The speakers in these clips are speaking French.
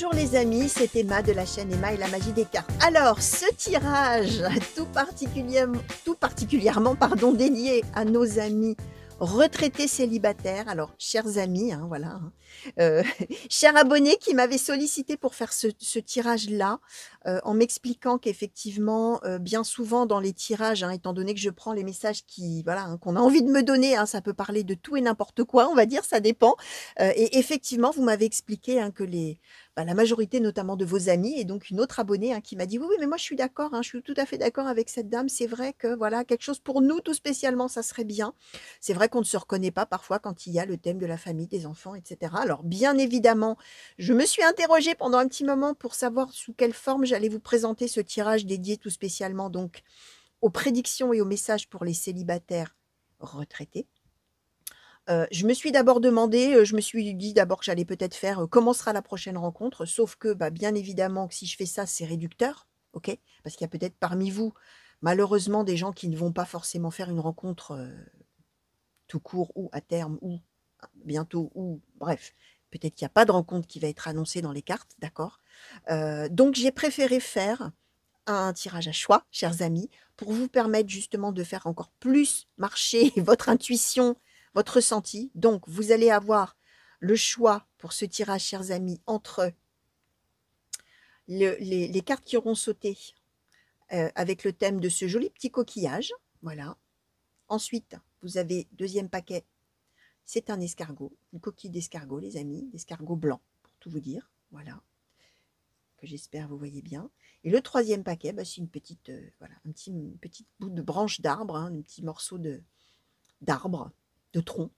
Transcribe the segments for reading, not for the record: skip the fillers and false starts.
Bonjour les amis, c'est Emma de la chaîne Emma et la magie des cartes. Alors, ce tirage tout particulièrement pardon, dédié à nos amis retraités célibataires. Alors, chers amis, hein, voilà, hein, chers abonnés qui m'avaient sollicité pour faire ce tirage-là, en m'expliquant qu'effectivement, bien souvent dans les tirages, hein, étant donné que je prends les messages qui, voilà, hein, qu'on a envie de me donner, hein, ça peut parler de tout et n'importe quoi, on va dire, ça dépend. Et effectivement, vous m'avez expliqué hein, que la majorité notamment de vos amis et donc une autre abonnée hein, qui m'a dit: «Oui, oui, mais moi je suis d'accord, hein, je suis tout à fait d'accord avec cette dame. C'est vrai que voilà, quelque chose pour nous tout spécialement, ça serait bien». C'est vrai qu'on ne se reconnaît pas parfois quand il y a le thème de la famille, des enfants et cetera. Alors bien évidemment, je me suis interrogée pendant un petit moment pour savoir sous quelle forme j'allais vous présenter ce tirage dédié tout spécialement donc aux prédictions et aux messages pour les célibataires retraités. Je me suis d'abord demandé, je me suis dit d'abord que j'allais peut-être faire, comment sera la prochaine rencontre? Sauf que, bah, bien évidemment que si je fais ça, c'est réducteur, OK? Parce qu'il y a peut-être parmi vous, malheureusement, des gens qui ne vont pas forcément faire une rencontre, tout court ou à terme ou bientôt ou bref, peut-être qu'il y a pas de rencontre qui va être annoncée dans les cartes, d'accord? Donc j'ai préféré faire un tirage à choix, chers amis, pour vous permettre justement de faire encore plus marcher votre intuition, votre ressenti. Donc, vous allez avoir le choix pour ce tirage, chers amis, entre les cartes qui auront sauté avec le thème de ce joli petit coquillage. Voilà. Ensuite, vous avez deuxième paquet, c'est un escargot, une coquille d'escargot, les amis, d'escargot blanc, pour tout vous dire. Voilà. Que j'espère vous voyez bien. Et le troisième paquet, bah, c'est une petite, voilà, une petite bout de branche d'arbre, hein, un petit morceau d'arbre, de tronc.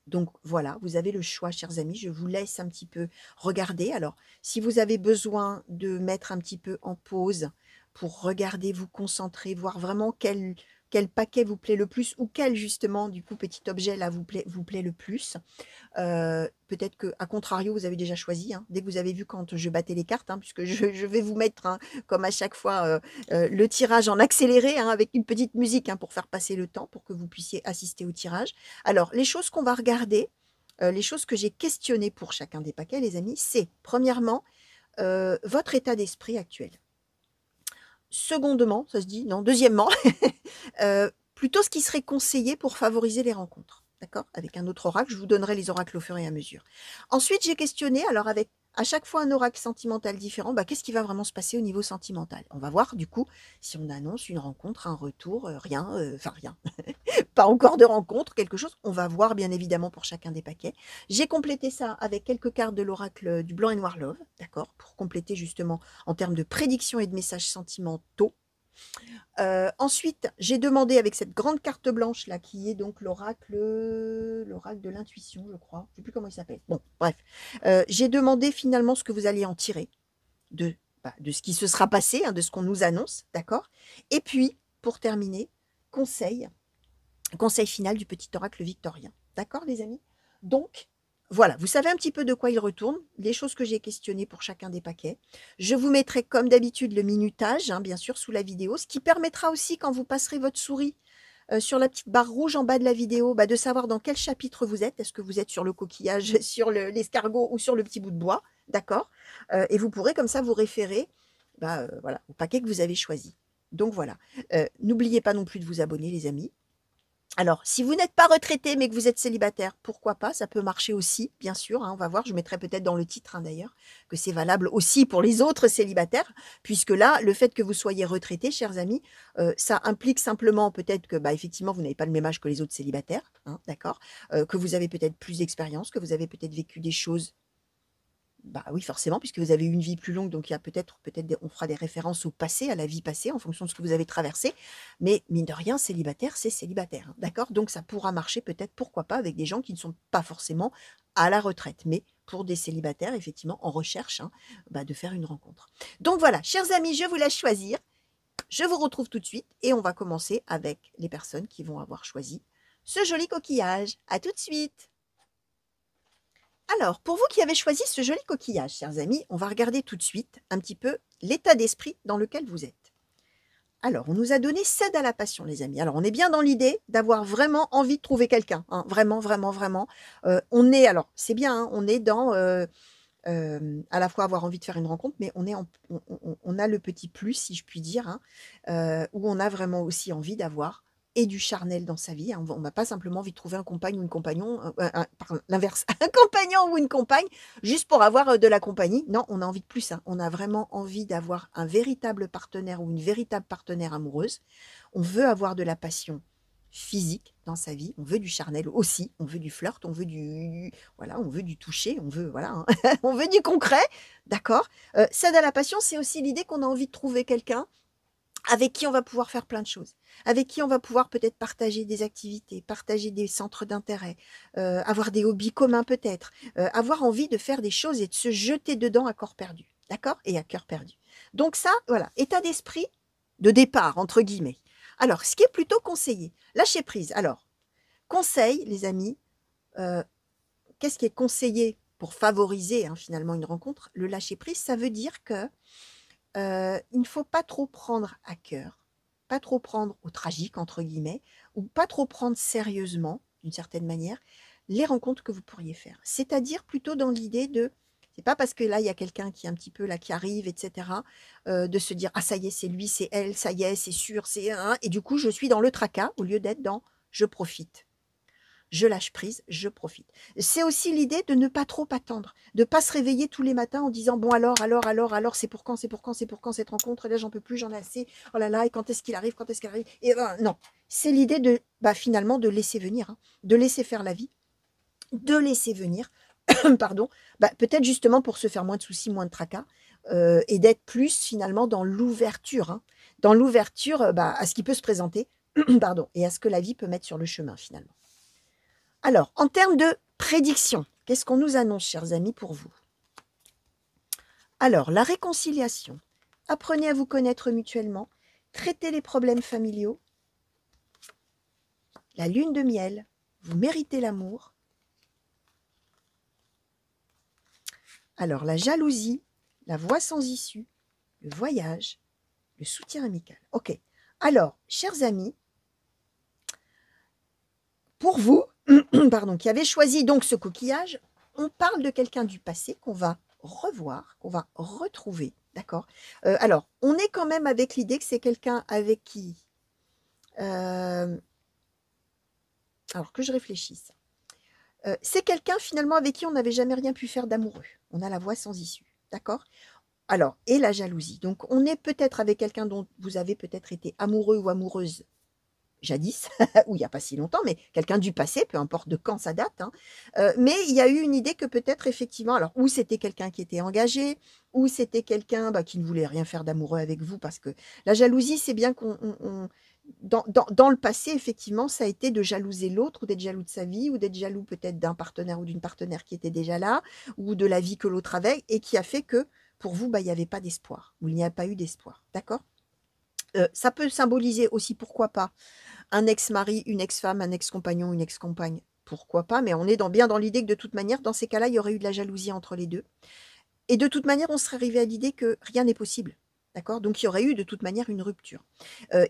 Donc voilà, vous avez le choix, chers amis. Je vous laisse un petit peu regarder. Alors, si vous avez besoin de mettre un petit peu en pause pour regarder, vous concentrer, voir vraiment quel paquet vous plaît le plus ou quel justement, du coup, petit objet là vous plaît le plus. Peut-être que, à contrario, vous avez déjà choisi, hein, dès que vous avez vu quand je battais les cartes, hein, puisque je vais vous mettre, hein, comme à chaque fois, le tirage en accéléré, hein, avec une petite musique hein, pour faire passer le temps, pour que vous puissiez assister au tirage. Alors, les choses qu'on va regarder, les choses que j'ai questionnées pour chacun des paquets, les amis, c'est premièrement, votre état d'esprit actuel. Secondement, ça se dit? Non, deuxièmement, plutôt ce qui serait conseillé pour favoriser les rencontres. D'accord? Avec un autre oracle, je vous donnerai les oracles au fur et à mesure. Ensuite, j'ai questionné, alors avec à chaque fois un oracle sentimental différent, bah, qu'est-ce qui va vraiment se passer au niveau sentimental? On va voir du coup si on annonce une rencontre, un retour, rien, enfin rien, pas encore de rencontre, quelque chose. On va voir bien évidemment pour chacun des paquets. J'ai complété ça avec quelques cartes de l'oracle du blanc et noir love, d'accord? Pour compléter justement en termes de prédictions et de messages sentimentaux. Ensuite, j'ai demandé avec cette grande carte blanche là, qui est donc l'oracle de l'intuition, je crois. Je ne sais plus comment il s'appelle. Bon, bref. J'ai demandé finalement ce que vous alliez en tirer de, de ce qui se sera passé, hein, de ce qu'on nous annonce, d'accord? Et puis, pour terminer, conseil final du petit oracle victorien. D'accord, les amis? Donc, voilà, vous savez un petit peu de quoi il retourne, les choses que j'ai questionnées pour chacun des paquets. Je vous mettrai comme d'habitude le minutage, hein, bien sûr, sous la vidéo, ce qui permettra aussi, quand vous passerez votre souris sur la petite barre rouge en bas de la vidéo, bah, de savoir dans quel chapitre vous êtes. Est-ce que vous êtes sur le coquillage, sur l'escargot ou sur le petit bout de bois, d'accord? Et vous pourrez comme ça vous référer voilà, au paquet que vous avez choisi. Donc voilà, n'oubliez pas non plus de vous abonner, les amis. Alors, si vous n'êtes pas retraité, mais que vous êtes célibataire, pourquoi pas? Ça peut marcher aussi, bien sûr, hein, on va voir. Je mettrai peut-être dans le titre, hein, d'ailleurs, que c'est valable aussi pour les autres célibataires, puisque là, le fait que vous soyez retraité, chers amis, ça implique simplement peut-être que, bah, effectivement, vous n'avez pas le même âge que les autres célibataires, hein, d'accord? Que vous avez peut-être plus d'expérience, que vous avez peut-être vécu des choses. Bah oui, forcément, puisque vous avez eu une vie plus longue, donc il y a peut-être on fera des références au passé, à la vie passée, en fonction de ce que vous avez traversé. Mais mine de rien, célibataire, c'est célibataire, hein, d'accord? Donc ça pourra marcher peut-être, pourquoi pas, avec des gens qui ne sont pas forcément à la retraite, mais pour des célibataires, effectivement, en recherche hein, de faire une rencontre. Donc voilà, chers amis, je vous laisse choisir. Je vous retrouve tout de suite et on va commencer avec les personnes qui vont avoir choisi ce joli coquillage. À tout de suite! Alors, pour vous qui avez choisi ce joli coquillage, chers amis, on va regarder tout de suite un petit peu l'état d'esprit dans lequel vous êtes. Alors, on nous a donné cède à la passion, les amis. Alors, on est bien dans l'idée d'avoir vraiment envie de trouver quelqu'un. Hein, vraiment, vraiment, vraiment. On est, alors, c'est bien, hein, on est dans à la fois avoir envie de faire une rencontre, mais on a le petit plus, si je puis dire, hein, où on a vraiment aussi envie d'avoir et du charnel dans sa vie, hein. On n'a pas simplement envie de trouver un compagne ou une compagnon, pardon, l'inverse, un compagnon ou une compagne, juste pour avoir, de la compagnie. Non, on a envie de plus, hein. On a vraiment envie d'avoir un véritable partenaire ou une véritable partenaire amoureuse. On veut avoir de la passion physique dans sa vie, on veut du charnel aussi, on veut du flirt, on veut du voilà, on veut du toucher, on veut voilà, hein, on veut du concret, d'accord? Ça de la passion, c'est aussi l'idée qu'on a envie de trouver quelqu'un avec qui on va pouvoir faire plein de choses, avec qui on va pouvoir peut-être partager des activités, partager des centres d'intérêt, avoir des hobbies communs peut-être, avoir envie de faire des choses et de se jeter dedans à corps perdu, d'accord? Et à cœur perdu. Donc ça, voilà, état d'esprit de «départ» entre guillemets. Alors, ce qui est plutôt conseillé, lâcher prise. Alors, conseil, les amis, qu'est-ce qui est conseillé pour favoriser, hein, finalement une rencontre? Le lâcher prise, ça veut dire que il ne faut pas trop prendre à cœur, pas trop prendre «au tragique» entre guillemets, ou pas trop prendre sérieusement, d'une certaine manière, les rencontres que vous pourriez faire. C'est-à-dire plutôt dans l'idée de c'est pas parce que là, il y a quelqu'un qui est un petit peu là, qui arrive et cetera, de se dire: «Ah ça y est, c'est lui, c'est elle, ça y est, c'est sûr, c'est hein» et du coup, je suis dans le tracas au lieu d'être dans: «Je profite». Je lâche prise, je profite. C'est aussi l'idée de ne pas trop attendre, de pas se réveiller tous les matins en disant bon alors, c'est pour quand, c'est pour quand, c'est pour quand cette rencontre, et là j'en peux plus, j'en ai assez, oh là là, et quand est-ce qu'il arrive, quand est-ce qu'il arrive, et ben non, c'est l'idée de finalement de laisser venir, hein, de laisser faire la vie, de laisser venir, pardon, peut-être justement pour se faire moins de soucis, moins de tracas, et d'être plus finalement dans l'ouverture, hein, dans l'ouverture à ce qui peut se présenter, pardon, et à ce que la vie peut mettre sur le chemin finalement. Alors, en termes de prédiction, qu'est-ce qu'on nous annonce, chers amis, pour vous? Alors, la réconciliation. Apprenez à vous connaître mutuellement. Traitez les problèmes familiaux. La lune de miel. Vous méritez l'amour. Alors, la jalousie, la voie sans issue, le voyage, le soutien amical. Ok. Alors, chers amis, pour vous, pardon, qui avez choisi donc ce coquillage, on parle de quelqu'un du passé qu'on va revoir, qu'on va retrouver, d'accord? Alors, on est quand même avec l'idée que c'est quelqu'un avec qui, alors que je réfléchisse, c'est quelqu'un finalement avec qui on n'avait jamais rien pu faire d'amoureux. On a la voie sans issue, d'accord? Alors, et la jalousie. Donc, on est peut-être avec quelqu'un dont vous avez peut-être été amoureux ou amoureuse jadis, ou il n'y a pas si longtemps, mais quelqu'un du passé, peu importe de quand ça date, hein. Mais il y a eu une idée que peut-être effectivement, alors ou c'était quelqu'un qui était engagé, ou c'était quelqu'un qui ne voulait rien faire d'amoureux avec vous, parce que la jalousie, c'est bien qu'on dans le passé, effectivement, ça a été de jalouser l'autre, ou d'être jaloux de sa vie, ou d'être jaloux peut-être d'un partenaire ou d'une partenaire qui était déjà là, ou de la vie que l'autre avait, et qui a fait que pour vous, il n'y avait pas d'espoir, ou il n'y a pas eu d'espoir, d'accord? Ça peut symboliser aussi, pourquoi pas, un ex-mari, une ex-femme, un ex-compagnon, une ex-compagne, pourquoi pas, mais on est bien dans l'idée que de toute manière, dans ces cas-là, il y aurait eu de la jalousie entre les deux. Et de toute manière, on serait arrivé à l'idée que rien n'est possible. D'accord? Donc, il y aurait eu de toute manière une rupture.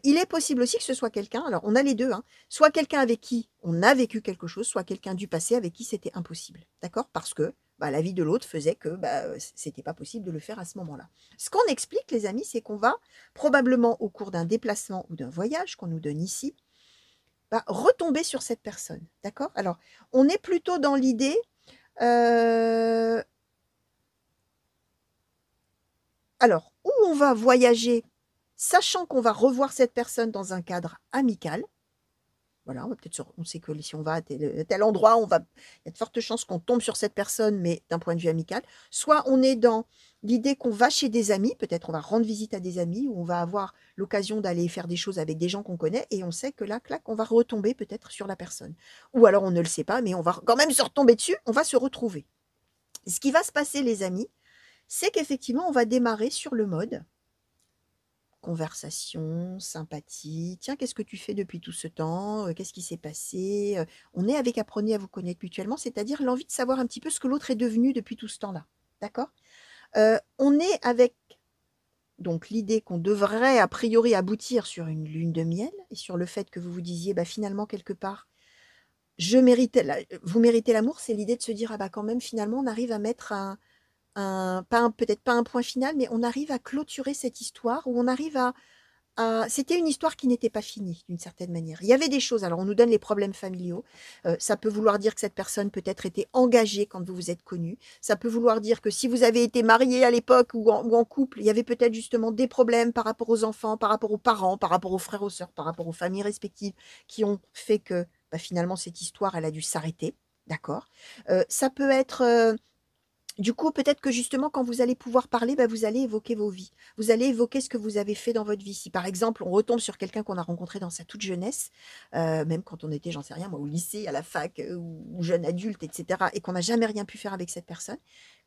Il est possible aussi que ce soit quelqu'un, alors on a les deux, hein, soit quelqu'un avec qui on a vécu quelque chose, soit quelqu'un du passé avec qui c'était impossible. D'accord? Parce que la vie de l'autre faisait que c'était pas possible de le faire à ce moment-là. Ce qu'on explique, les amis, c'est qu'on va probablement au cours d'un déplacement ou d'un voyage qu'on nous donne ici, retomber sur cette personne. D'accord? Alors, on est plutôt dans l'idée, alors, où on va voyager, sachant qu'on va revoir cette personne dans un cadre amical. Voilà, on sait que si on va à tel endroit, il y a de fortes chances qu'on tombe sur cette personne, mais d'un point de vue amical. Soit on est dans l'idée qu'on va chez des amis, peut-être on va rendre visite à des amis, ou on va avoir l'occasion d'aller faire des choses avec des gens qu'on connaît, et on sait que là, clac, on va retomber peut-être sur la personne. Ou alors on ne le sait pas, mais on va quand même se retomber dessus, on va se retrouver. Ce qui va se passer, les amis, c'est qu'effectivement, on va démarrer sur le mode conversation, sympathie. Tiens, qu'est-ce que tu fais depuis tout ce temps? Qu'est-ce qui s'est passé? On est avec apprenez à vous connaître mutuellement, c'est-à-dire l'envie de savoir un petit peu ce que l'autre est devenu depuis tout ce temps-là. D'accord? On est avec donc l'idée qu'on devrait a priori aboutir sur une lune de miel, et sur le fait que vous vous disiez finalement quelque part, vous méritez l'amour, c'est l'idée de se dire quand même finalement on arrive à mettre peut-être pas un point final, mais on arrive à clôturer cette histoire, où on arrive à c'était une histoire qui n'était pas finie, d'une certaine manière. Il y avait des choses, alors on nous donne les problèmes familiaux, ça peut vouloir dire que cette personne peut-être était engagée quand vous vous êtes connus. Ça peut vouloir dire que si vous avez été mariés à l'époque ou en couple, il y avait peut-être justement des problèmes par rapport aux enfants, par rapport aux parents, par rapport aux frères, aux sœurs, par rapport aux familles respectives, qui ont fait que, bah, finalement cette histoire, elle a dû s'arrêter, d'accord? Ça peut être, du coup, peut-être que justement, quand vous allez pouvoir parler, bah, vous allez évoquer vos vies. Vous allez évoquer ce que vous avez fait dans votre vie. Si par exemple, on retombe sur quelqu'un qu'on a rencontré dans sa toute jeunesse, même quand on était, j'en sais rien moi, au lycée, à la fac, ou jeune adulte, et cetera, et qu'on n'a jamais rien pu faire avec cette personne,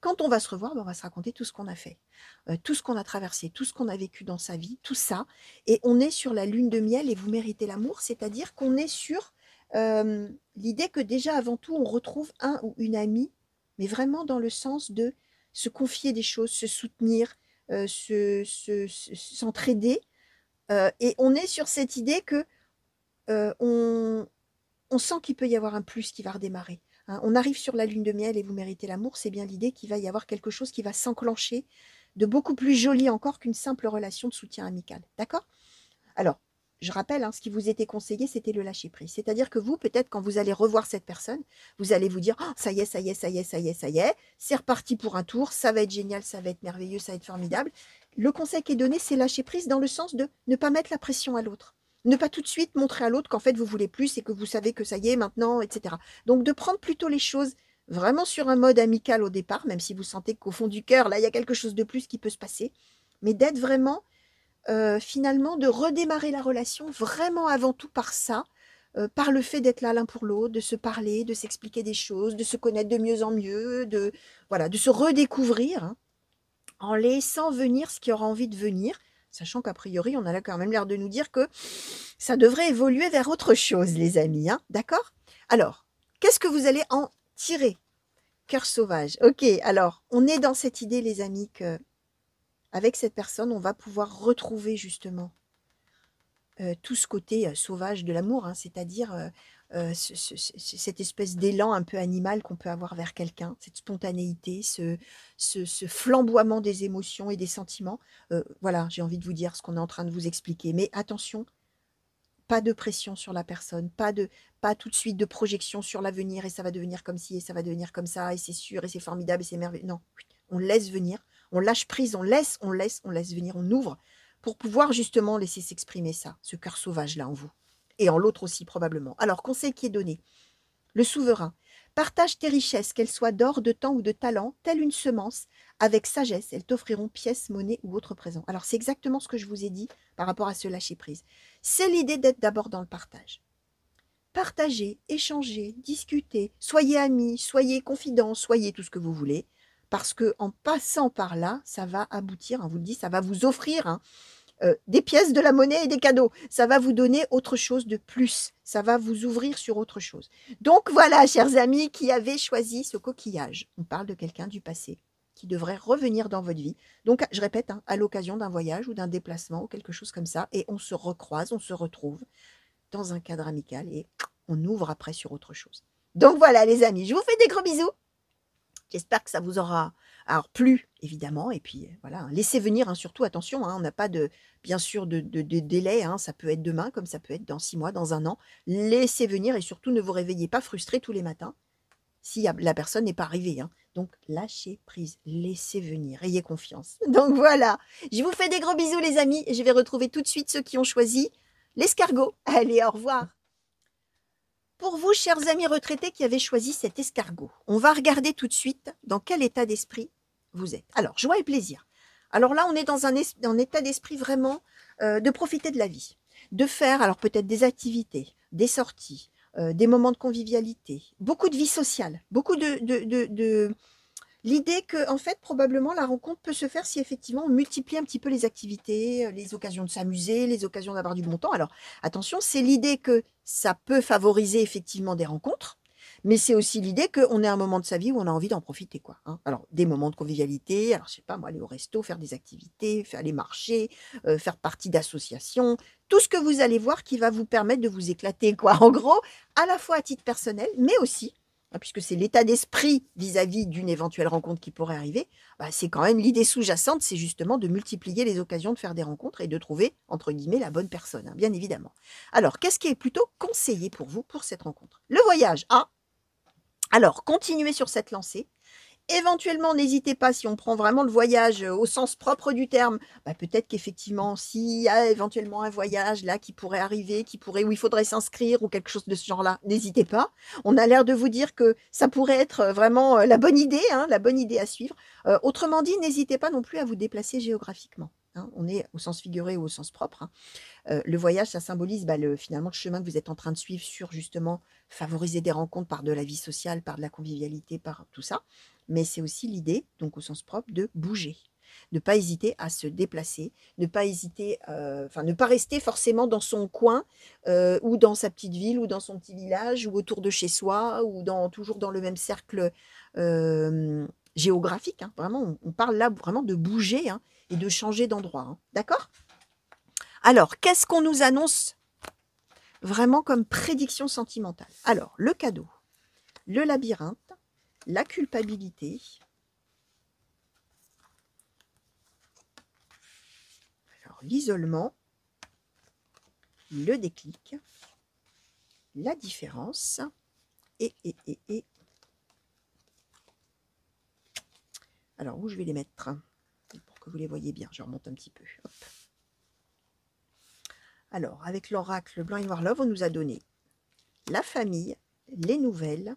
quand on va se revoir, bah, on va se raconter tout ce qu'on a fait, tout ce qu'on a traversé, tout ce qu'on a vécu dans sa vie, tout ça, et on est sur la lune de miel et vous méritez l'amour, c'est-à-dire qu'on est sur, l'idée que déjà, avant tout, on retrouve un ou une amie, mais vraiment dans le sens de se confier des choses, se soutenir, s'entraider. Et on est sur cette idée que on, on sent qu'il peut y avoir un plus qui va redémarrer. Hein. On arrive sur la lune de miel et vous méritez l'amour, c'est bien l'idée qu'il va y avoir quelque chose qui va s'enclencher de beaucoup plus joli encore qu'une simple relation de soutien amical. D'accord? Alors, je rappelle, hein, ce qui vous était conseillé, c'était le lâcher-prise. C'est-à-dire que vous, peut-être, quand vous allez revoir cette personne, vous allez vous dire: «Oh, ça y est, ça y est, ça y est, ça y est, ça y est, c'est reparti pour un tour, ça va être génial, ça va être merveilleux, ça va être formidable». Le conseil qui est donné, c'est lâcher prise dans le sens de ne pas mettre la pression à l'autre. Ne pas tout de suite montrer à l'autre qu'en fait, vous voulez plus et que vous savez que ça y est maintenant, et cetera. Donc de prendre plutôt les choses vraiment sur un mode amical au départ, même si vous sentez qu'au fond du cœur, là, il y a quelque chose de plus qui peut se passer, mais d'être vraiment finalement de redémarrer la relation vraiment avant tout par ça, par le fait d'être là l'un pour l'autre, de se parler, de s'expliquer des choses, de se connaître de mieux en mieux, de voilà, de se redécouvrir, hein, en laissant venir ce qui aura envie de venir, sachant qu'a priori, on a là quand même l'air de nous dire que ça devrait évoluer vers autre chose, les amis, hein, d'accord? Alors, qu'est-ce que vous allez en tirer? Cœur sauvage. OK, alors, on est dans cette idée, les amis, que avec cette personne, on va pouvoir retrouver justement tout ce côté sauvage de l'amour, hein, c'est-à-dire cette espèce d'élan un peu animal qu'on peut avoir vers quelqu'un, cette spontanéité, ce flamboiement des émotions et des sentiments. Voilà, j'ai envie de vous dire ce qu'on est en train de vous expliquer. Mais attention, pas de pression sur la personne, pas tout de suite de projection sur l'avenir et ça va devenir comme ci et ça va devenir comme ça et c'est sûr et c'est formidable et c'est merveilleux. Non, on laisse venir, on lâche prise, on laisse venir, on ouvre pour pouvoir justement laisser s'exprimer ça, ce cœur sauvage-là en vous. Et en l'autre aussi probablement. Alors, conseil qui est donné. Le souverain. Partage tes richesses, qu'elles soient d'or, de temps ou de talent, telle une semence. Avec sagesse, elles t'offriront pièces, monnaie ou autres présents. Alors, c'est exactement ce que je vous ai dit par rapport à ce lâcher-prise. C'est l'idée d'être d'abord dans le partage. Partagez, échangez, discutez, soyez amis, soyez confidents, soyez tout ce que vous voulez. Parce que en passant par là, ça va aboutir, on vous le dit, ça va vous offrir des pièces, de la monnaie et des cadeaux. Ça va vous donner autre chose de plus. Ça va vous ouvrir sur autre chose. Donc voilà, chers amis, qui avez choisi ce coquillage. On parle de quelqu'un du passé qui devrait revenir dans votre vie. Donc, je répète, hein, à l'occasion d'un voyage ou d'un déplacement ou quelque chose comme ça, et on se recroise, on se retrouve dans un cadre amical et on ouvre après sur autre chose. Donc voilà, les amis, je vous fais des gros bisous. J'espère que ça vous aura alors plu, évidemment, et puis voilà, hein, laissez venir, hein, surtout, attention, hein, on n'a pas de, bien sûr, de délai, hein, ça peut être demain, comme ça peut être dans 6 mois, dans un an. Laissez venir et surtout, ne vous réveillez pas frustrés tous les matins si la personne n'est pas arrivée. Hein. Donc, lâchez prise, laissez venir, ayez confiance. Donc voilà, je vous fais des gros bisous, les amis, et je vais retrouver tout de suite ceux qui ont choisi l'escargot. Allez, au revoir. Pour vous, chers amis retraités qui avez choisi cet escargot, on va regarder tout de suite dans quel état d'esprit vous êtes. Alors, joie et plaisir. Alors là, on est dans un état d'esprit vraiment de profiter de la vie, de faire alors peut-être des activités, des sorties, des moments de convivialité, beaucoup de vie sociale, beaucoup de l'idée que, en fait, probablement, la rencontre peut se faire si effectivement on multiplie un petit peu les activités, les occasions de s'amuser, les occasions d'avoir du bon temps. Alors, attention, c'est l'idée que ça peut favoriser effectivement des rencontres, mais c'est aussi l'idée qu'on est à un moment de sa vie où on a envie d'en profiter, quoi. Hein. Alors, des moments de convivialité, alors je sais pas, moi, aller au resto, faire des activités, aller marcher, faire partie d'associations, tout ce que vous allez voir qui va vous permettre de vous éclater, quoi. En gros, à la fois à titre personnel, mais aussi hein, puisque c'est l'état d'esprit vis-à-vis d'une éventuelle rencontre qui pourrait arriver, bah, c'est quand même l'idée sous-jacente, c'est justement de multiplier les occasions de faire des rencontres et de trouver, entre guillemets, la bonne personne, hein, bien évidemment. Alors, qu'est-ce qui est plutôt conseillé pour vous pour cette rencontre? Le voyage. Ah, alors, continuez sur cette lancée. Éventuellement, n'hésitez pas, si on prend vraiment le voyage, au sens propre du terme, bah, peut-être qu'effectivement, s'il y a éventuellement un voyage là qui pourrait arriver, où il faudrait s'inscrire ou quelque chose de ce genre-là, n'hésitez pas. On a l'air de vous dire que ça pourrait être, vraiment, la bonne idée, hein, la bonne idée à suivre. Autrement dit, n'hésitez pas non plus à vous déplacer géographiquement, hein. On est au sens figuré ou au sens propre, hein. Le voyage, ça symbolise, bah, finalement, le chemin que vous êtes en train de suivre sur justement favoriser des rencontres par de la vie sociale, par de la convivialité, par tout ça. Mais c'est aussi l'idée, donc au sens propre, de bouger. Ne pas hésiter à se déplacer, ne pas hésiter, enfin ne pas rester forcément dans son coin, ou dans sa petite ville, ou dans son petit village, ou autour de chez soi, ou toujours dans le même cercle géographique, hein. Vraiment, on parle là vraiment de bouger, hein, et de changer d'endroit, hein. D'accord? Alors, qu'est-ce qu'on nous annonce vraiment comme prédiction sentimentale? Alors, le cadeau, le labyrinthe, la culpabilité, alors l'isolement, le déclic, la différence et. Alors, où je vais les mettre pour que vous les voyez bien? Je remonte un petit peu. Hop. Alors, avec l'oracle Blanc et Noir Love, on nous a donné la famille, les nouvelles,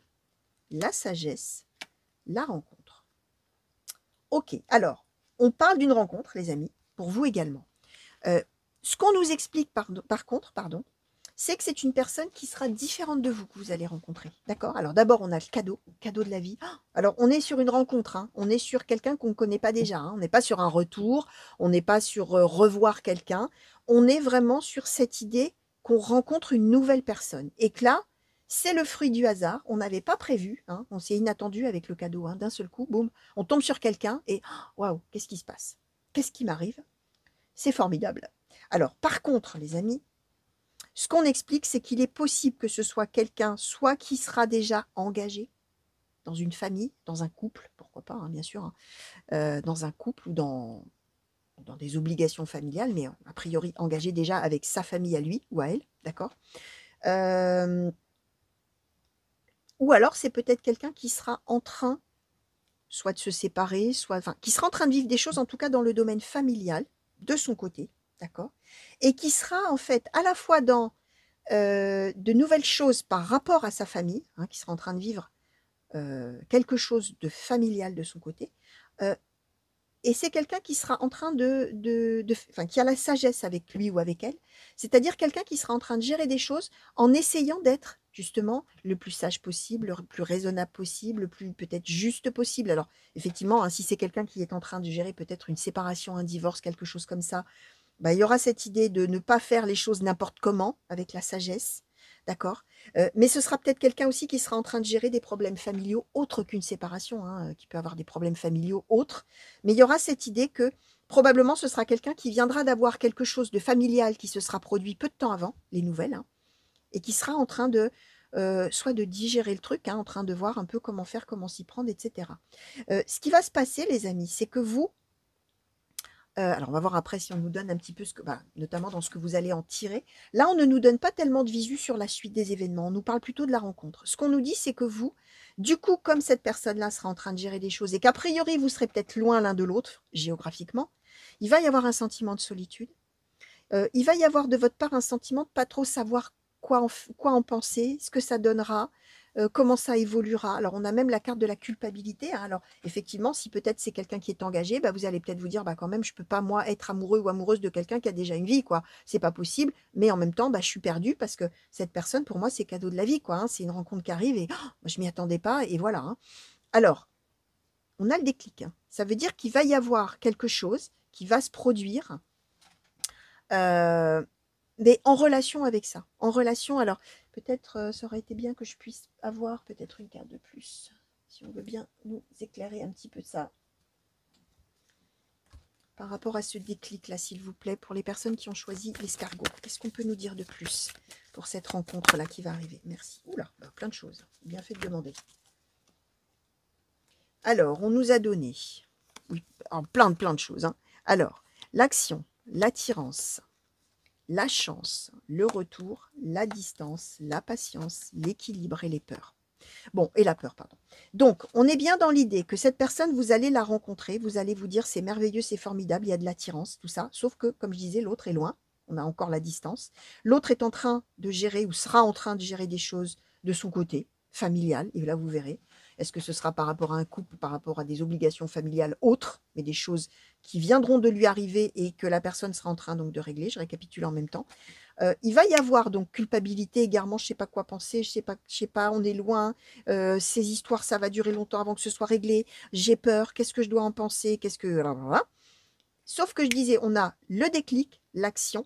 la sagesse, la rencontre. Ok, alors, on parle d'une rencontre, les amis, pour vous également. Ce qu'on nous explique par contre, c'est que c'est une personne qui sera différente de vous que vous allez rencontrer. D'accord? Alors d'abord, on a le cadeau de la vie. Alors, on est sur une rencontre, hein. On est sur quelqu'un qu'on ne connaît pas déjà, hein. On n'est pas sur un retour, on n'est pas sur revoir quelqu'un. On est vraiment sur cette idée qu'on rencontre une nouvelle personne. Et que là, c'est le fruit du hasard. On n'avait pas prévu, hein. On s'est inattendu avec le cadeau, hein. D'un seul coup, boum, on tombe sur quelqu'un et waouh, qu'est-ce qui se passe? Qu'est-ce qui m'arrive? C'est formidable. Alors, par contre, les amis, ce qu'on explique, c'est qu'il est possible que ce soit quelqu'un, soit qui sera déjà engagé dans une famille, dans un couple, pourquoi pas, hein, bien sûr, hein, dans un couple ou dans des obligations familiales, mais a priori engagé déjà avec sa famille à lui ou à elle, d'accord. Ou alors c'est peut-être quelqu'un qui sera en train, soit de se séparer, enfin, qui sera en train de vivre des choses, en tout cas dans le domaine familial, de son côté, d'accord, et qui sera en fait à la fois dans de nouvelles choses par rapport à sa famille, hein, qui sera en train de vivre quelque chose de familial de son côté, et c'est quelqu'un qui sera en train enfin, qui a la sagesse avec lui ou avec elle, c'est-à-dire quelqu'un qui sera en train de gérer des choses en essayant d'être justement le plus sage possible, le plus raisonnable possible, le plus peut-être juste possible. Alors effectivement, hein, si c'est quelqu'un qui est en train de gérer peut-être une séparation, un divorce, quelque chose comme ça, bah, il y aura cette idée de ne pas faire les choses n'importe comment, avec la sagesse, d'accord? Mais ce sera peut-être quelqu'un aussi qui sera en train de gérer des problèmes familiaux autres qu'une séparation, hein, qui peut avoir des problèmes familiaux autres. Mais il y aura cette idée que probablement ce sera quelqu'un qui viendra d'avoir quelque chose de familial qui se sera produit peu de temps avant, les nouvelles, hein, et qui sera en train de soit de digérer le truc, hein, en train de voir un peu comment faire, comment s'y prendre, etc. Ce qui va se passer, les amis, c'est que vous, alors on va voir après si on nous donne un petit peu notamment dans ce que vous allez en tirer. Là, on ne nous donne pas tellement de visu sur la suite des événements, on nous parle plutôt de la rencontre. Ce qu'on nous dit, c'est que vous, du coup, comme cette personne-là sera en train de gérer des choses et qu'a priori, vous serez peut-être loin l'un de l'autre, géographiquement, il va y avoir un sentiment de solitude. Il va y avoir de votre part un sentiment de pas trop savoir quoi en penser, ce que ça donnera, comment ça évoluera. Alors, on a même la carte de la culpabilité, hein. Alors, effectivement, si peut-être c'est quelqu'un qui est engagé, bah, vous allez peut-être vous dire, bah, quand même, je peux pas, moi, être amoureux ou amoureuse de quelqu'un qui a déjà une vie, quoi. C'est pas possible. Mais en même temps, bah, je suis perdue parce que cette personne, pour moi, c'est cadeau de la vie, quoi, hein. C'est une rencontre qui arrive et je m'y attendais pas et voilà, hein. Alors, on a le déclic, hein. Ça veut dire qu'il va y avoir quelque chose qui va se produire, mais en relation avec ça. En relation, alors, peut-être ça aurait été bien que je puisse avoir peut-être une carte de plus, si on veut bien nous éclairer un petit peu ça. Par rapport à ce déclic-là, s'il vous plaît, pour les personnes qui ont choisi l'escargot, qu'est-ce qu'on peut nous dire de plus pour cette rencontre-là qui va arriver? Merci. Oula, plein de choses. Bien fait de demander. Alors, on nous a donné, oui, plein de choses, hein. Alors, l'action, l'attirance, la chance, le retour, la distance, la patience, l'équilibre et les peurs. Bon, et la peur, pardon. Donc, on est bien dans l'idée que cette personne, vous allez la rencontrer, vous allez vous dire c'est merveilleux, c'est formidable, il y a de l'attirance, tout ça. Sauf que, comme je disais, l'autre est loin, on a encore la distance. L'autre est en train de gérer ou sera en train de gérer des choses de son côté, familial, et là vous verrez. Est-ce que ce sera par rapport à un couple, par rapport à des obligations familiales autres, mais des choses qui viendront de lui arriver et que la personne sera en train donc de régler. Je récapitule en même temps. Il va y avoir donc culpabilité, égarement, je sais pas quoi penser, je sais pas, on est loin, ces histoires, ça va durer longtemps avant que ce soit réglé, j'ai peur, qu'est-ce que je dois en penser, qu'est-ce que... Blablabla. Sauf que je disais, on a le déclic, l'action,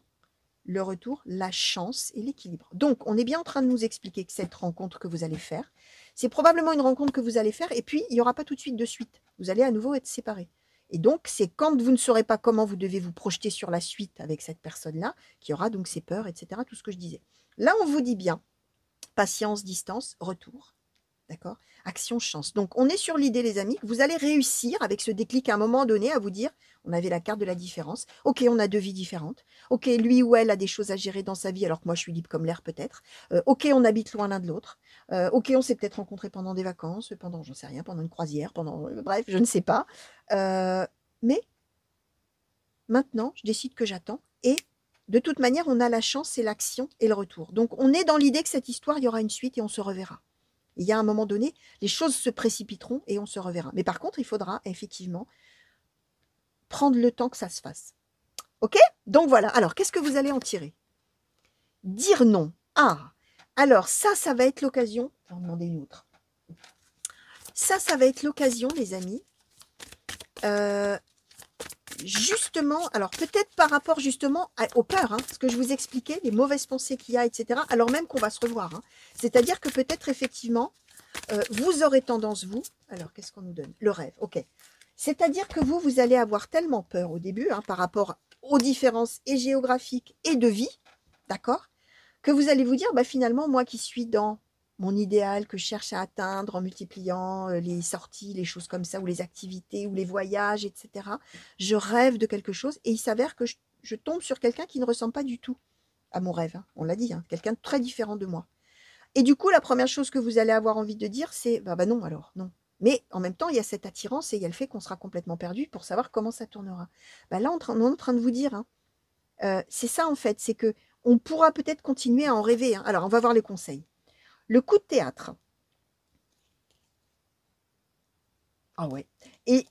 le retour, la chance et l'équilibre. Donc, on est bien en train de nous expliquer que cette rencontre que vous allez faire, c'est probablement une rencontre que vous allez faire et puis il n'y aura pas tout de suite de suite. Vous allez à nouveau être séparés. Et donc, c'est quand vous ne saurez pas comment vous devez vous projeter sur la suite avec cette personne-là, qu'il y aura donc ces peurs, etc., tout ce que je disais. Là, on vous dit bien, patience, distance, retour. D'accord? Action, chance. Donc, on est sur l'idée, les amis, que vous allez réussir avec ce déclic à un moment donné à vous dire, on avait la carte de la différence. Ok, on a deux vies différentes. Ok, lui ou elle a des choses à gérer dans sa vie, alors que moi, je suis libre comme l'air peut-être. Ok, on habite loin l'un de l'autre. Ok, on s'est peut-être rencontrés pendant des vacances, pendant, j'en sais rien, pendant une croisière, pendant, bref, je ne sais pas. Mais maintenant, je décide que j'attends et de toute manière, on a la chance, c'est l'action et le retour. Donc, on est dans l'idée que cette histoire, il y aura une suite et on se reverra. Il y a un moment donné, les choses se précipiteront et on se reverra. Mais par contre, il faudra effectivement prendre le temps que ça se fasse. OK? Donc voilà. Alors, qu'est-ce que vous allez en tirer? Dire non. Ah! Alors, ça va être l'occasion. On va en demander une autre. Ça va être l'occasion, les amis. Justement, alors peut-être par rapport justement aux peurs, hein, ce que je vous expliquais, les mauvaises pensées qu'il y a, etc. Alors même qu'on va se revoir. Hein. C'est-à-dire que peut-être effectivement, vous aurez tendance, vous, alors qu'est-ce qu'on nous donne? Le rêve, ok. C'est-à-dire que vous allez avoir tellement peur au début, hein, par rapport aux différences et géographiques et de vie, d'accord, que vous allez vous dire, bah, finalement, moi qui suis dans mon idéal, que je cherche à atteindre en multipliant les sorties, les choses comme ça, ou les activités, ou les voyages, etc., je rêve de quelque chose et il s'avère que je tombe sur quelqu'un qui ne ressemble pas du tout à mon rêve, hein, on l'a dit, hein, quelqu'un de très différent de moi. Et du coup, la première chose que vous allez avoir envie de dire, c'est bah non, alors, non. Mais en même temps, il y a cette attirance et il y a le fait qu'on sera complètement perdu pour savoir comment ça tournera. Bah là, on est en train de vous dire, hein, c'est ça en fait, c'est que on pourra peut-être continuer à en rêver. Hein. Alors, on va voir les conseils. Le coup de théâtre. Ah ouais. Et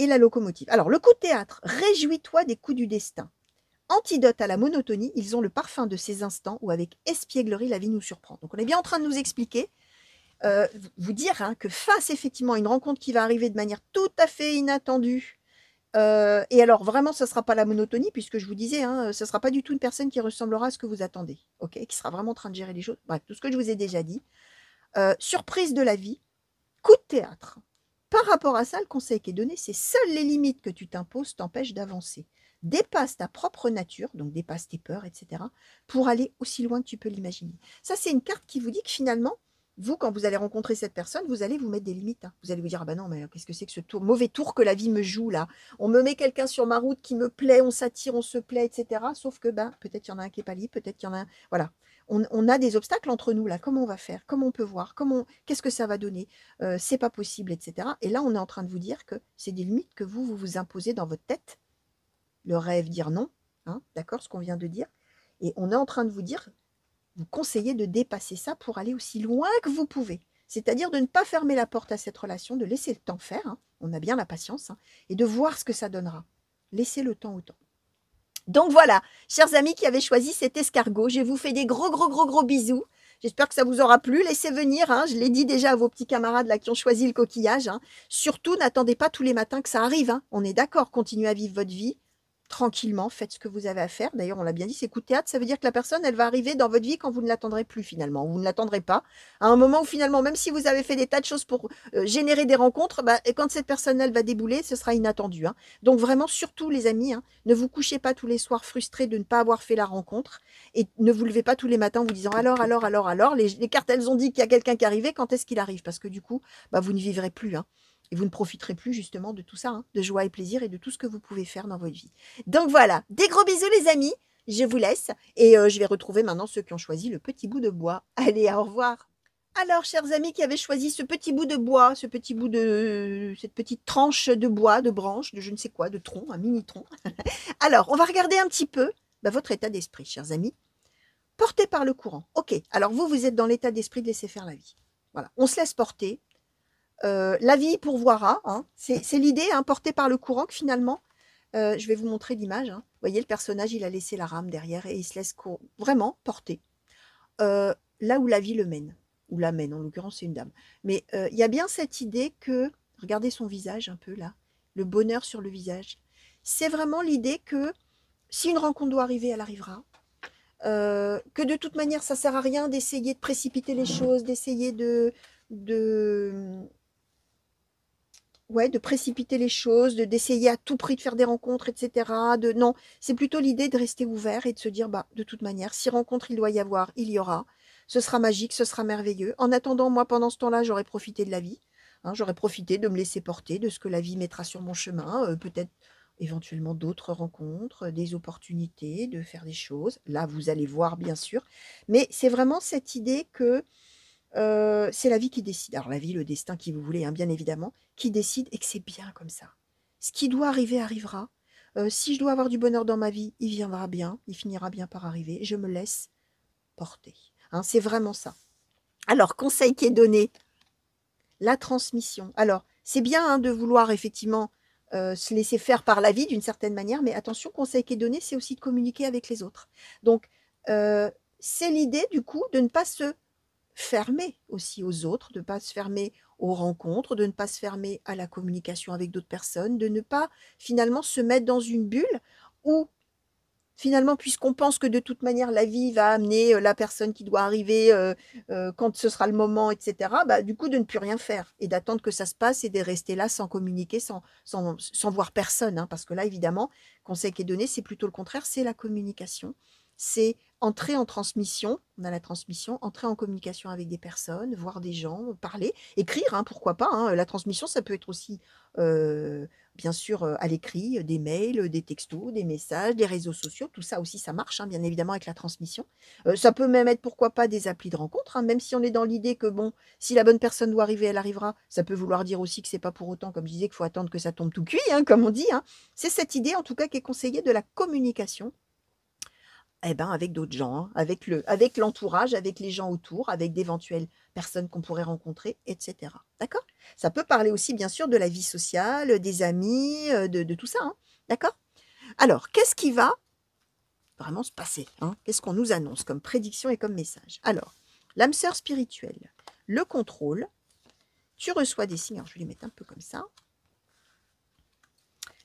la locomotive. Alors, le coup de théâtre, réjouis-toi des coups du destin. Antidote à la monotonie, ils ont le parfum de ces instants où avec espièglerie la vie nous surprend. Donc, on est bien en train de nous expliquer vous dire hein, que face effectivement à une rencontre qui va arriver de manière tout à fait inattendue, et alors vraiment ce ne sera pas la monotonie puisque je vous disais, hein, ce ne sera pas du tout une personne qui ressemblera à ce que vous attendez, ok, qui sera vraiment en train de gérer les choses, bref, tout ce que je vous ai déjà dit. Surprise de la vie, coup de théâtre. Par rapport à ça, le conseil qui est donné, c'est seules les limites que tu t'imposes t'empêchent d'avancer. Dépasse ta propre nature, donc dépasse tes peurs, etc., pour aller aussi loin que tu peux l'imaginer. Ça, c'est une carte qui vous dit que finalement, vous, quand vous allez rencontrer cette personne, vous allez vous mettre des limites. Hein. Vous allez vous dire, ah ben non, mais qu'est-ce que c'est que ce mauvais tour que la vie me joue là? On me met quelqu'un sur ma route qui me plaît, on s'attire, on se plaît, etc. Sauf que ben, peut-être qu'il y en a un qui est pas libre, peut-être qu'il y en a un... Voilà. On a des obstacles entre nous là. Comment on va faire? Comment on peut voir? Qu'est-ce que ça va donner? C'est pas possible, etc. Et là, on est en train de vous dire que c'est des limites que vous imposez dans votre tête. Le rêve, dire non, hein, d'accord, ce qu'on vient de dire. Et on est en train de vous dire, vous conseillez de dépasser ça pour aller aussi loin que vous pouvez. C'est-à-dire de ne pas fermer la porte à cette relation, de laisser le temps faire, hein, on a bien la patience, hein, et de voir ce que ça donnera. Laissez le temps au temps. Donc voilà, chers amis qui avaient choisi cet escargot, je vous fais des gros bisous. J'espère que ça vous aura plu. Laissez venir, hein, je l'ai dit déjà à vos petits camarades là qui ont choisi le coquillage. Hein. Surtout, n'attendez pas tous les matins que ça arrive. Hein. On est d'accord, continuez à vivre votre vie tranquillement, faites ce que vous avez à faire. D'ailleurs, on l'a bien dit, c'est coup de théâtre, ça veut dire que la personne, elle va arriver dans votre vie quand vous ne l'attendrez plus finalement. Vous ne l'attendrez pas. À un moment où finalement, même si vous avez fait des tas de choses pour générer des rencontres, bah, et quand cette personne, elle va débouler, ce sera inattendu. Hein. Donc vraiment, surtout les amis, hein, ne vous couchez pas tous les soirs frustrés de ne pas avoir fait la rencontre et ne vous levez pas tous les matins en vous disant alors, les cartes, elles ont dit qu'il y a quelqu'un qui arrivait, quand est-ce qu'il arrive? Parce que du coup, bah, vous ne vivrez plus. Hein. Et vous ne profiterez plus justement de tout ça, hein, de joie et plaisir et de tout ce que vous pouvez faire dans votre vie. Donc voilà, des gros bisous les amis, je vous laisse et je vais retrouver maintenant ceux qui ont choisi le petit bout de bois. Allez, au revoir. Alors, chers amis qui avaient choisi ce petit bout de bois, ce petit bout de cette petite tranche de bois, de branche, de je ne sais quoi, de tronc, un mini tronc. Alors, on va regarder un petit peu votre état d'esprit, chers amis. Porté par le courant. Ok, alors vous êtes dans l'état d'esprit de laisser faire la vie. Voilà, on se laisse porter. La vie pourvoira, hein. C'est l'idée, hein, portée par le courant, que finalement, je vais vous montrer l'image. Hein. Vous voyez, le personnage, il a laissé la rame derrière et il se laisse vraiment porter. Là où la vie le mène, ou la mène, en l'occurrence, c'est une dame. Mais il y a bien cette idée que, regardez son visage un peu là, le bonheur sur le visage. C'est vraiment l'idée que si une rencontre doit arriver, elle arrivera. Que de toute manière, ça sert à rien d'essayer de précipiter les choses, d'essayer de précipiter les choses, d'essayer à tout prix de faire des rencontres, etc. Non, c'est plutôt l'idée de rester ouvert et de se dire, bah, de toute manière, si rencontre il doit y avoir, il y aura. Ce sera magique, ce sera merveilleux. En attendant, moi, pendant ce temps-là, j'aurais profité de la vie. Hein, j'aurais profité de me laisser porter, de ce que la vie mettra sur mon chemin, peut-être éventuellement d'autres rencontres, des opportunités, de faire des choses. Là, vous allez voir, bien sûr. Mais c'est vraiment cette idée que c'est la vie qui décide. Alors la vie, le destin, qui vous voulez, hein, bien évidemment, qui décide et que c'est bien comme ça. Ce qui doit arriver arrivera. Si je dois avoir du bonheur dans ma vie, il viendra bien, il finira bien par arriver. Je me laisse porter. Hein, c'est vraiment ça. Alors, conseil qui est donné, la transmission. Alors, c'est bien hein, de vouloir effectivement se laisser faire par la vie d'une certaine manière, mais attention, conseil qui est donné, c'est aussi de communiquer avec les autres. Donc, c'est l'idée du coup de ne pas se fermer aussi aux autres, de ne pas se fermer aux rencontres, de ne pas se fermer à la communication avec d'autres personnes, de ne pas finalement se mettre dans une bulle où finalement, puisqu'on pense que de toute manière la vie va amener la personne qui doit arriver quand ce sera le moment, etc., bah, du coup de ne plus rien faire et d'attendre que ça se passe et de rester là sans communiquer, sans voir personne. Hein, parce que là, évidemment, conseil qui est donné, c'est plutôt le contraire, c'est la communication. C'est entrer en transmission, on a la transmission, entrer en communication avec des personnes, voir des gens, parler, écrire, hein, pourquoi pas. Hein, la transmission, ça peut être aussi, bien sûr, à l'écrit, des mails, des textos, des messages, des réseaux sociaux, tout ça aussi, ça marche, hein, bien évidemment, avec la transmission. Ça peut même être, pourquoi pas, des applis de rencontre, hein, même si on est dans l'idée que, bon, si la bonne personne doit arriver, elle arrivera, ça peut vouloir dire aussi que c'est pas pour autant, comme je disais, qu'il faut attendre que ça tombe tout cuit, hein, comme on dit. Hein. C'est cette idée, en tout cas, qui est conseillée de la communication eh ben, avec d'autres gens, hein, avec l'entourage, avec les gens autour, avec d'éventuelles personnes qu'on pourrait rencontrer, etc. D'accord? Ça peut parler aussi, bien sûr, de la vie sociale, des amis, de tout ça. Hein, d'accord? Alors, qu'est-ce qui va vraiment se passer hein? Qu'est-ce qu'on nous annonce comme prédiction et comme message? Alors, l'âme sœur spirituelle, le contrôle, tu reçois des signes, alors je vais les mettre un peu comme ça.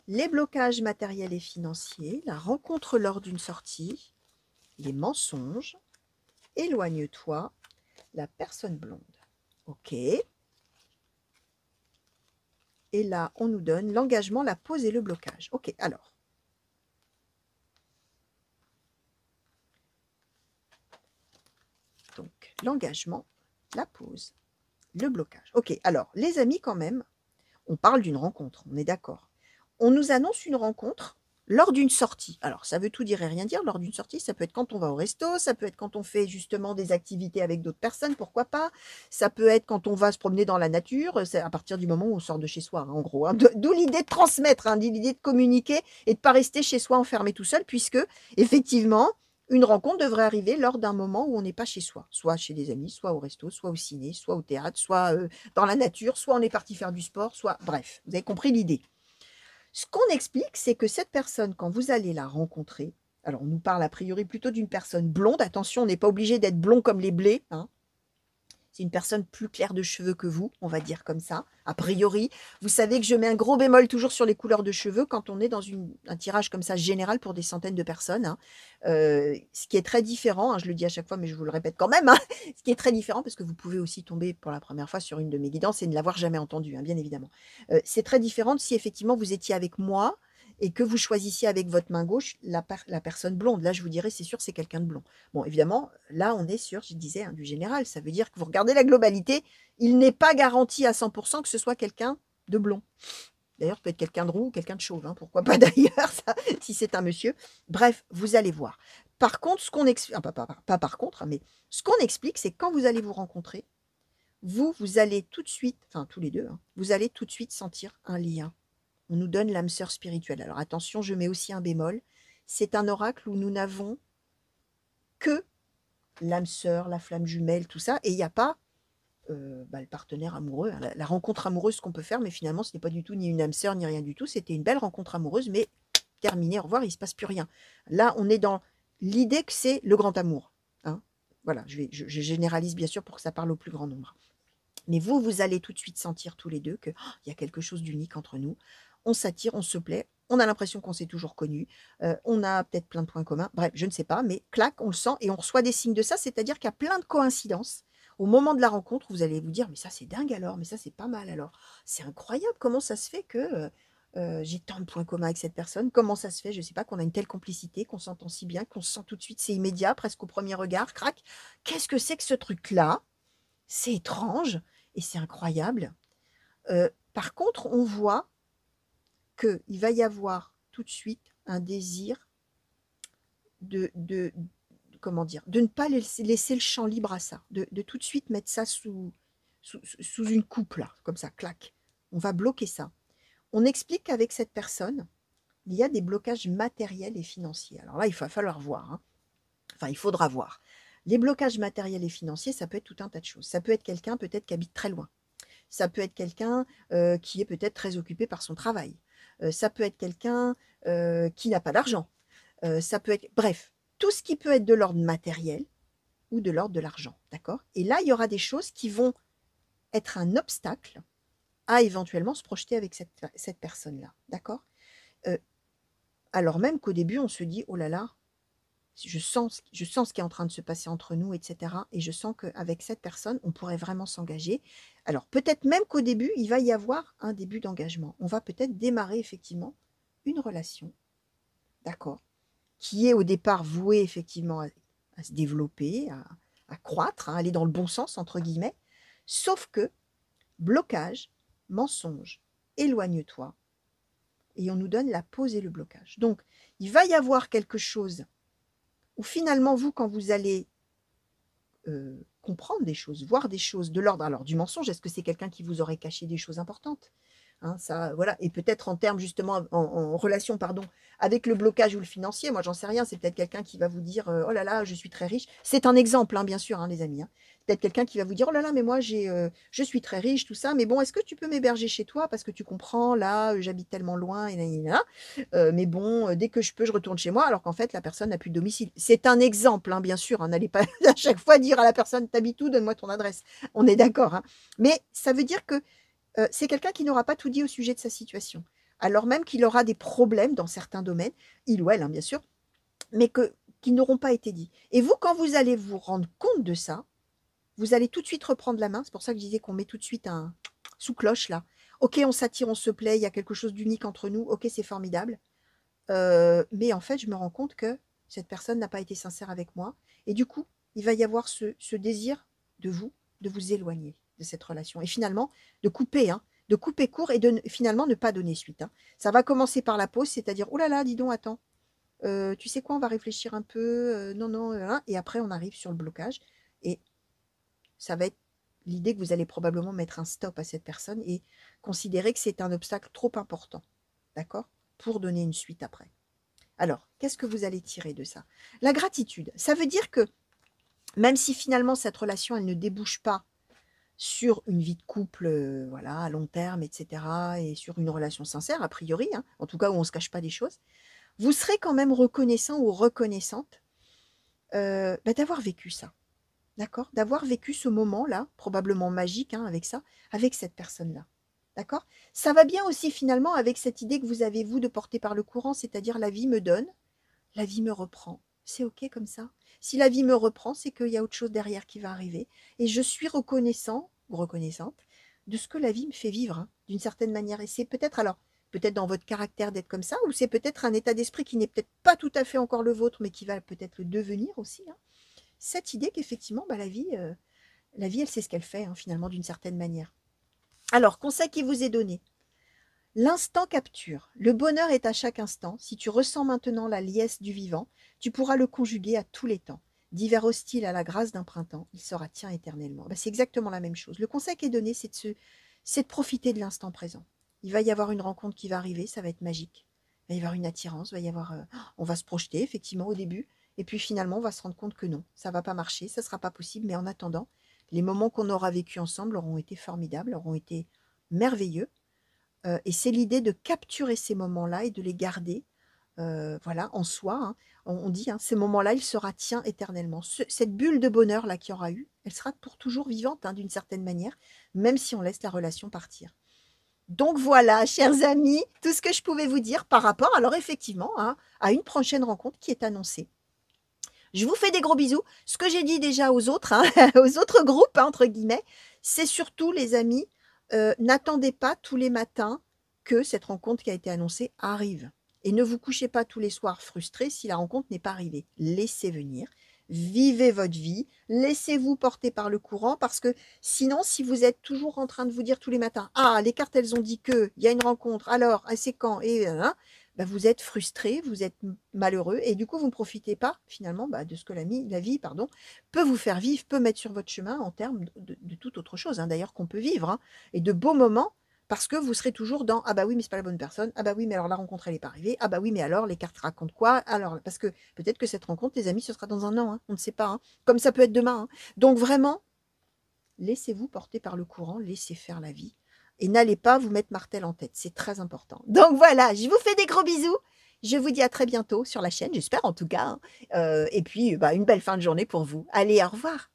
Les blocages matériels et financiers, la rencontre lors d'une sortie, les mensonges, éloigne-toi, la personne blonde. Ok. Et là, on nous donne l'engagement, la pause et le blocage. Ok, alors. Donc, l'engagement, la pause, le blocage. Ok, alors, les amis, quand même, on parle d'une rencontre, on est d'accord. On nous annonce une rencontre lors d'une sortie. Alors, ça veut tout dire et rien dire. Lors d'une sortie, ça peut être quand on va au resto, ça peut être quand on fait justement des activités avec d'autres personnes, pourquoi pas. Ça peut être quand on va se promener dans la nature, c'est à partir du moment où on sort de chez soi, hein, en gros. Hein. D'où l'idée de transmettre, hein, l'idée de communiquer et de ne pas rester chez soi enfermé tout seul, puisque, effectivement, une rencontre devrait arriver lors d'un moment où on n'est pas chez soi, soit chez des amis, soit au resto, soit au ciné, soit au théâtre, soit dans la nature, soit on est parti faire du sport, soit... Bref, vous avez compris l'idée. Ce qu'on explique, c'est que cette personne, quand vous allez la rencontrer, alors on nous parle a priori plutôt d'une personne blonde, attention, on n'est pas obligé d'être blond comme les blés, hein. C'est une personne plus claire de cheveux que vous, on va dire comme ça, a priori. Vous savez que je mets un gros bémol toujours sur les couleurs de cheveux quand on est dans un tirage comme ça général pour des centaines de personnes. Hein. Ce qui est très différent, hein, je le dis à chaque fois, mais je vous le répète quand même, hein, ce qui est très différent parce que vous pouvez aussi tomber pour la première fois sur une de mes guidances et ne l'avoir jamais entendue, hein, bien évidemment. C'est très différent de si effectivement vous étiez avec moi et que vous choisissiez avec votre main gauche la personne blonde. Là, je vous dirais, c'est sûr, c'est quelqu'un de blond. Bon, évidemment, là, on est sur, je disais, hein, du général. Ça veut dire que vous regardez la globalité, il n'est pas garanti à 100% que ce soit quelqu'un de blond. D'ailleurs, peut être quelqu'un de roux ou quelqu'un de chauve, hein, pourquoi pas d'ailleurs, ça, si c'est un monsieur. Bref, vous allez voir. Par contre, ce qu'on explique, pas par contre, hein, mais ce qu'on explique, c'est quand vous allez vous rencontrer, vous allez tout de suite, enfin tous les deux, hein, vous allez tout de suite sentir un lien. On nous donne l'âme sœur spirituelle. Alors attention, je mets aussi un bémol. C'est un oracle où nous n'avons que l'âme sœur, la flamme jumelle, tout ça, et il n'y a pas le partenaire amoureux, hein, la rencontre amoureuse qu'on peut faire, mais finalement, ce n'est pas du tout ni une âme sœur, ni rien du tout. C'était une belle rencontre amoureuse, mais terminée, au revoir, il ne se passe plus rien. Là, on est dans l'idée que c'est le grand amour. Hein. Voilà, je généralise bien sûr pour que ça parle au plus grand nombre. Mais vous allez tout de suite sentir tous les deux qu'il y a quelque chose d'unique entre nous. On s'attire, on se plaît, on a l'impression qu'on s'est toujours connus, on a peut-être plein de points communs, bref, je ne sais pas, mais clac, on le sent et on reçoit des signes de ça, c'est-à-dire qu'il y a plein de coïncidences. Au moment de la rencontre, vous allez vous dire, mais ça c'est dingue alors, mais ça c'est pas mal alors. C'est incroyable, comment ça se fait que j'ai tant de points communs avec cette personne, comment ça se fait, je ne sais pas, qu'on a une telle complicité, qu'on s'entend si bien, qu'on se sent tout de suite, c'est immédiat, presque au premier regard, crac. Qu'est-ce que c'est que ce truc-là? C'est étrange et c'est incroyable. Par contre, on voit qu'il va y avoir tout de suite un désir de comment dire, de ne pas laisser le champ libre à ça, de tout de suite mettre ça sous une coupe, là, comme ça, clac. On va bloquer ça. On explique qu'avec cette personne, il y a des blocages matériels et financiers. Alors là, il va falloir voir. Hein. Enfin, il faudra voir. Les blocages matériels et financiers, ça peut être tout un tas de choses. Ça peut être quelqu'un peut-être qui habite très loin. Ça peut être quelqu'un qui est peut-être très occupé par son travail. Ça peut être quelqu'un qui n'a pas d'argent. Ça peut être, bref, tout ce qui peut être de l'ordre matériel ou de l'ordre de l'argent, d'accord? Et là, il y aura des choses qui vont être un obstacle à éventuellement se projeter avec cette personne-là, d'accord? Euh, alors même qu'au début, on se dit, oh là là, je sens ce qui est en train de se passer entre nous, etc. Et je sens qu'avec cette personne, on pourrait vraiment s'engager. Alors, peut-être même qu'au début, il va y avoir un début d'engagement. On va peut-être démarrer effectivement une relation, d'accord, qui est au départ vouée effectivement à se développer, à croître, à aller dans le bon sens, entre guillemets. Sauf que, blocage, mensonge, éloigne-toi, et on nous donne la pause et le blocage. Donc, il va y avoir quelque chose où finalement, vous, quand vous allez comprendre des choses, voir des choses de l'ordre alors du mensonge, est-ce que c'est quelqu'un qui vous aurait caché des choses importantes? Hein, ça, voilà. Et peut-être en termes justement, en relation, pardon, avec le blocage ou le financier, moi j'en sais rien, c'est peut-être quelqu'un qui va vous dire oh là là, je suis très riche. C'est un exemple, hein, bien sûr, hein, les amis. Hein. Peut-être quelqu'un qui va vous dire oh là là, mais moi je suis très riche, tout ça, mais bon, est-ce que tu peux m'héberger chez toi parce que tu comprends, là, j'habite tellement loin, et mais bon, dès que je peux, je retourne chez moi, alors qu'en fait, la personne n'a plus de domicile. C'est un exemple, hein, bien sûr. Hein, n'allez pas à chaque fois dire à la personne t'habites où, donne-moi ton adresse. On est d'accord. Hein. Mais ça veut dire que c'est quelqu'un qui n'aura pas tout dit au sujet de sa situation. Alors même qu'il aura des problèmes dans certains domaines, il ou elle, hein, bien sûr, mais qui n'auront pas été dits. Et vous, quand vous allez vous rendre compte de ça, vous allez tout de suite reprendre la main. C'est pour ça que je disais qu'on met tout de suite un sous cloche là. Ok, on s'attire, on se plaît, il y a quelque chose d'unique entre nous. Ok, c'est formidable. Mais en fait, je me rends compte que cette personne n'a pas été sincère avec moi. Et du coup, il va y avoir ce désir de vous éloigner de cette relation. Et finalement, de couper court et de finalement ne pas donner suite. Hein. Ça va commencer par la pause, c'est-à-dire, oh là là, dis donc, attends, tu sais quoi, on va réfléchir un peu, non, non, et après on arrive sur le blocage. Et ça va être l'idée que vous allez probablement mettre un stop à cette personne et considérer que c'est un obstacle trop important, d'accord, pour donner une suite après. Alors, qu'est-ce que vous allez tirer de ça? La gratitude, ça veut dire que même si finalement cette relation, elle ne débouche pas sur une vie de couple, voilà, à long terme, etc., et sur une relation sincère, a priori, hein, en tout cas où on ne se cache pas des choses, vous serez quand même reconnaissant ou reconnaissante d'avoir vécu ça, d'accord? D'avoir vécu ce moment-là, probablement magique, hein, avec ça, avec cette personne-là. D'accord? Ça va bien aussi finalement avec cette idée que vous avez, vous, de porter par le courant, c'est-à-dire la vie me donne, la vie me reprend. C'est OK comme ça. Si la vie me reprend, c'est qu'il y a autre chose derrière qui va arriver. Et je suis reconnaissant ou reconnaissante de ce que la vie me fait vivre, hein, d'une certaine manière. Et c'est peut-être, alors, peut-être dans votre caractère d'être comme ça, ou c'est peut-être un état d'esprit qui n'est peut-être pas tout à fait encore le vôtre, mais qui va peut-être le devenir aussi. Hein. Cette idée qu'effectivement, bah, la vie, elle sait ce qu'elle fait, hein, finalement, d'une certaine manière. Alors, conseil qui vous est donné. L'instant capture. Le bonheur est à chaque instant. Si tu ressens maintenant la liesse du vivant, tu pourras le conjuguer à tous les temps. D'hiver hostile à la grâce d'un printemps, il sera tien éternellement. Ben, c'est exactement la même chose. Le conseil qui est donné, c'est de profiter de l'instant présent. Il va y avoir une rencontre qui va arriver, ça va être magique. Il va y avoir une attirance, on va se projeter effectivement au début, et puis finalement on va se rendre compte que non, ça va pas marcher, ça sera pas possible. Mais en attendant, les moments qu'on aura vécus ensemble auront été formidables, auront été merveilleux. Et c'est l'idée de capturer ces moments-là et de les garder, voilà, en soi, hein. On dit, hein, ces moments-là, il sera tien éternellement. Cette bulle de bonheur-là qu'il y aura eu, elle sera pour toujours vivante, hein, d'une certaine manière, même si on laisse la relation partir. Donc voilà, chers amis, tout ce que je pouvais vous dire par rapport, alors effectivement, hein, à une prochaine rencontre qui est annoncée. Je vous fais des gros bisous. Ce que j'ai dit déjà aux autres, hein, aux autres groupes, hein, entre guillemets, c'est surtout, les amis, n'attendez pas tous les matins que cette rencontre qui a été annoncée arrive. Et ne vous couchez pas tous les soirs frustrés si la rencontre n'est pas arrivée. Laissez venir, vivez votre vie, laissez-vous porter par le courant, parce que sinon, si vous êtes toujours en train de vous dire tous les matins, ah, les cartes, elles ont dit que, il y a une rencontre, alors, c'est quand, et bah, vous êtes frustré, vous êtes malheureux, et du coup, vous ne profitez pas, finalement, bah, de ce que la vie, pardon, peut vous faire vivre, peut mettre sur votre chemin en termes de toute autre chose, hein, d'ailleurs, qu'on peut vivre, hein, et de beaux moments, parce que vous serez toujours dans: ah bah oui, mais c'est pas la bonne personne, ah bah oui, mais alors la rencontre, elle est pas arrivée, ah bah oui, mais alors les cartes racontent quoi? Alors, parce que peut-être que cette rencontre, les amis, ce sera dans un an, hein, on ne sait pas, hein, comme ça peut être demain, hein. Donc vraiment, laissez-vous porter par le courant, laissez faire la vie. Et n'allez pas vous mettre martel en tête, c'est très important. Donc voilà, je vous fais des gros bisous. Je vous dis à très bientôt sur la chaîne, j'espère en tout cas, hein. Et puis, bah, une belle fin de journée pour vous. Allez, au revoir.